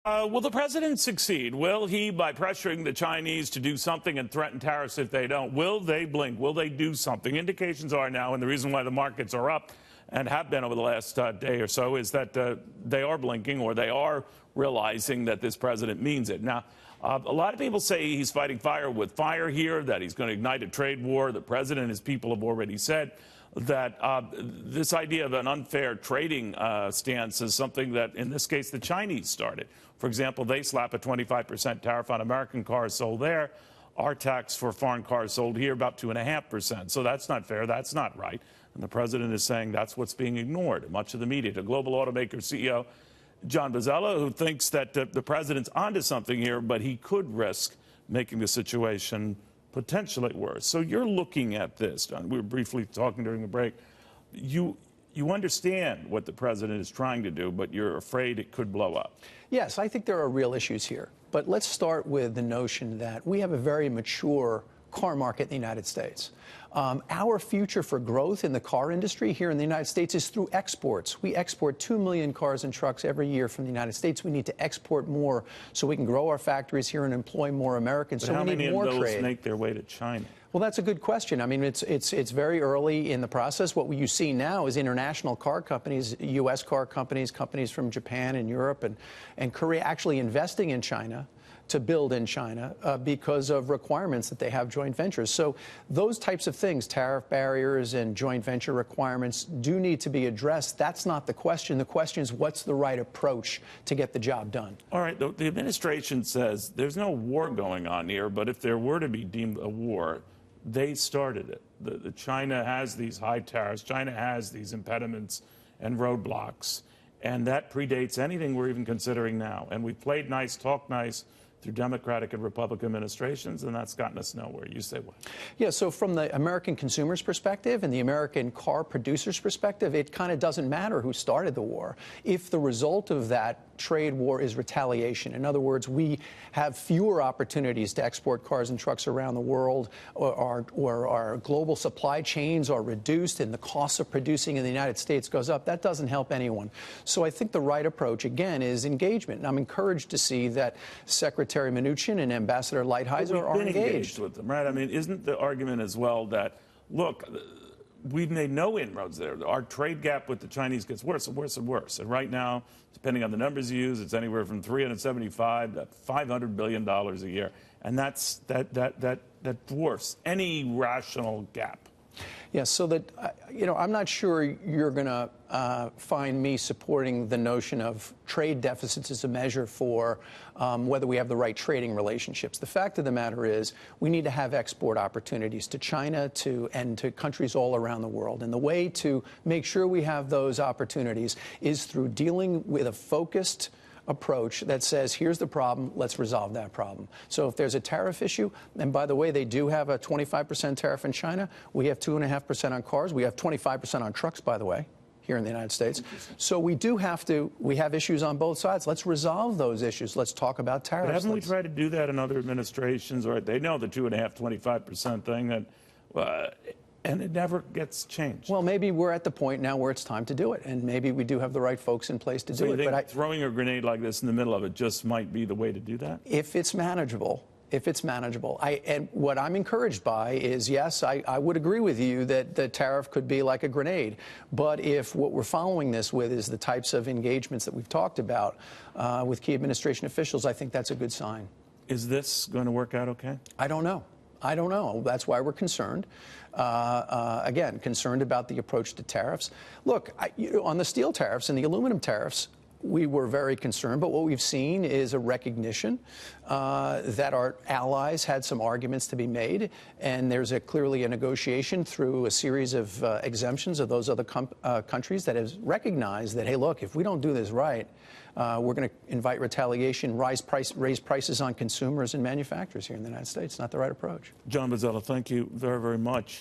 Will the president succeed? Will he, by pressuring the Chinese to do something and threaten tariffs if they don't? Will they blink? Will they do something? Indications are now, and the reason why the markets are up and have been over the last day or so, is that they are blinking, or they are realizing that this president means it. Now, a lot of people say he's fighting fire with fire here, that he's going to ignite a trade war. The president and his people have already said that this idea of an unfair trading stance is something that, in this case, the Chinese started. For example, they slap a 25% tariff on American cars sold there. Our tax for foreign cars sold here, about 2.5%. So that's not fair. That's not right. And the president is saying that's what's being ignored. Much of the media, the global automaker CEO, John Bozzella, who thinks that the president's onto something here, but he could risk making the situation potentially worse. So you're looking at this, John. We were briefly talking during the break. You understand what the president is trying to do, but you're afraid it could blow up. Yes, I think there are real issues here. But let's start with the notion that we have a very mature car market in the United States. Our future for growth in the car industry here in the United States is through exports. We export 2 million cars and trucks every year from the United States. We need to export more so we can grow our factories here and employ more Americans. But so how we need many more of those trade. make their way to China? Well, that's a good question. I mean, it's very early in the process. What you see now is international car companies, U.S. car companies, companies from Japan and Europe and Korea actually investing in China to build in China because of requirements that they have joint ventures. So those types of things, tariff barriers and joint venture requirements, do need to be addressed. That's not the question. The question is, what's the right approach to get the job done? All right. The administration says there's no war going on here, but if there were to be deemed a war, they started it. China has these high tariffs. China has these impediments and roadblocks, and that predates anything we're even considering now. And we've played nice, talked nice through Democratic and Republican administrations, and that's gotten us nowhere. You say what? Yeah, so from the American consumer's perspective and the American car producer's perspective, it kind of doesn't matter who started the war. If the result of that trade war is retaliation, in other words, we have fewer opportunities to export cars and trucks around the world, or our global supply chains are reduced and the cost of producing in the United States goes up, that doesn't help anyone. So I think the right approach, again, is engagement. And I'm encouraged to see that Secretary Mnuchin and Ambassador Lighthizer are engaged with them, right? I mean, isn't the argument as well that, look, we've made no inroads there. Our trade gap with the Chinese gets worse and worse and worse. And right now, depending on the numbers you use, it's anywhere from $375 to $500 billion a year. And that dwarfs any rational gap. Yeah, so that, I'm not sure you're going to find me supporting the notion of trade deficits as a measure for whether we have the right trading relationships. The fact of the matter is we need to have export opportunities to China and to countries all around the world. And the way to make sure we have those opportunities is through dealing with a focused approach that says, here's the problem, let's resolve that problem. So if there's a tariff issue, and by the way, they do have a 25% tariff in China, we have 2.5% on cars, we have 25% on trucks, by the way, here in the United States. So we have issues on both sides. Let's resolve those issues. Let's talk about tariffs. But haven't we tried to do that in other administrations? Or they know the 2.5%, 25% thing, that and it never gets changed. Well, maybe we're at the point now where it's time to do it, and maybe we do have the right folks in place to do it. But throwing a grenade like this in the middle of it just might be the way to do that? If it's manageable. If it's manageable. And what I'm encouraged by is, yes, I would agree with you that the tariff could be like a grenade. But if what we're following this with is the types of engagements that we've talked about with key administration officials, I think that's a good sign. Is this going to work out okay? I don't know. I don't know. That's why we're concerned. Again, concerned about the approach to tariffs. Look, on the steel tariffs and the aluminum tariffs, we were very concerned, but what we've seen is a recognition that our allies had some arguments to be made, and there's clearly a negotiation through a series of exemptions of those other countries that has recognized that, hey, look, if we don't do this right, we're going to invite retaliation, raise prices on consumers and manufacturers here in the United States. Not the right approach. John Bozzella, thank you very, very much.